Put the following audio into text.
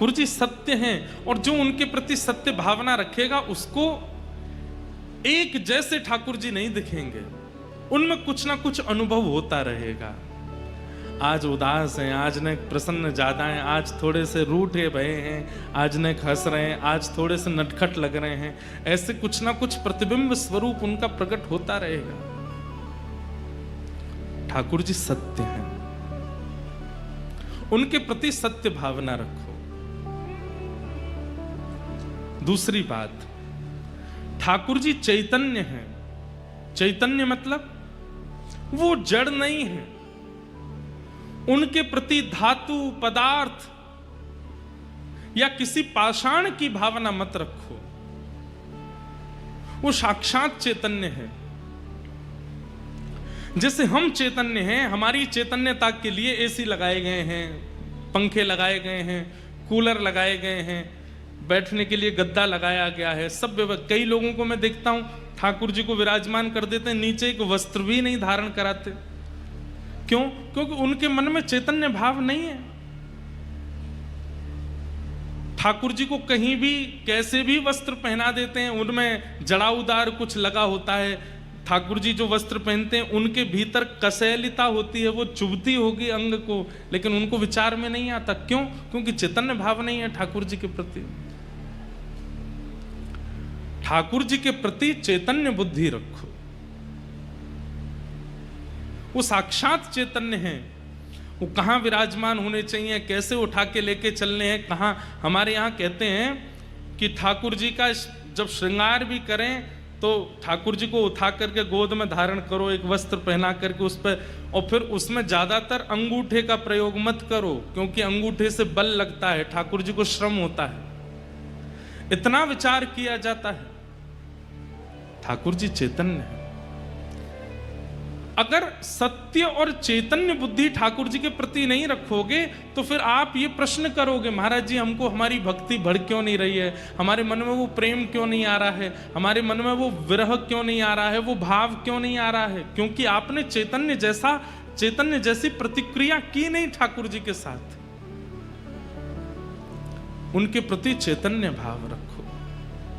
ठाकुर जी सत्य हैं, और जो उनके प्रति सत्य भावना रखेगा उसको एक जैसे ठाकुर जी नहीं दिखेंगे, उनमें कुछ ना कुछ अनुभव होता रहेगा। आज उदास हैं, आज न प्रसन्न ज्यादा हैं, आज थोड़े से रूठे भये हैं, आज न हंस रहे हैं, आज थोड़े से नटखट लग रहे हैं, ऐसे कुछ ना कुछ प्रतिबिंब स्वरूप उनका प्रकट होता रहेगा। ठाकुर जी सत्य हैं, उनके प्रति सत्य भावना रखो। दूसरी बात, ठाकुर जी चैतन्य हैं। चैतन्य मतलब वो जड़ नहीं है। उनके प्रति धातु, पदार्थ या किसी पाषाण की भावना मत रखो। वो साक्षात चैतन्य है। जैसे हम चैतन्य हैं, हमारी चैतन्यता के लिए एसी लगाए गए हैं, पंखे लगाए गए हैं, कूलर लगाए गए हैं, बैठने के लिए गद्दा लगाया गया है, सब व्यवस्था। कई लोगों को मैं देखता हूं ठाकुर जी को विराजमान कर देते हैं, नीचे एक वस्त्र भी नहीं धारण कराते। क्यों? क्योंकि उनके मन में चैतन्य भाव नहीं है। ठाकुर जी को कहीं भी कैसे भी वस्त्र पहना देते हैं, उनमें जड़ाउदार कुछ लगा होता है। ठाकुर जी जो वस्त्र पहनते हैं उनके भीतर कसैलिता होती है, वो चुभती होगी अंग को, लेकिन उनको विचार में नहीं आता। क्यों? क्योंकि चैतन्य भाव नहीं है ठाकुर जी के प्रति। ठाकुर जी के प्रति चैतन्य बुद्धि रखो। वो साक्षात चैतन्य हैं। वो कहां विराजमान होने चाहिए, कैसे उठा के लेके चलने हैं, कहां। हमारे यहां कहते हैं कि ठाकुर जी का जब श्रृंगार भी करें तो ठाकुर जी को उठा करके गोद में धारण करो, एक वस्त्र पहना करके उस पर, और फिर उसमें ज्यादातर अंगूठे का प्रयोग मत करो, क्योंकि अंगूठे से बल लगता है, ठाकुर जी को श्रम होता है। इतना विचार किया जाता है। ठाकुर जी चैतन्य है। अगर सत्य और चैतन्य बुद्धि ठाकुर जी के प्रति नहीं रखोगे तो फिर आप ये प्रश्न करोगे, महाराज जी हमको हमारी भक्ति बढ़ क्यों नहीं रही है, हमारे मन में वो प्रेम क्यों नहीं आ रहा है, हमारे मन में वो विरह क्यों नहीं आ रहा है, वो भाव क्यों नहीं आ रहा है? क्योंकि आपने चैतन्य जैसी प्रतिक्रिया की नहीं ठाकुर जी के साथ। उनके प्रति चैतन्य भाव रखो।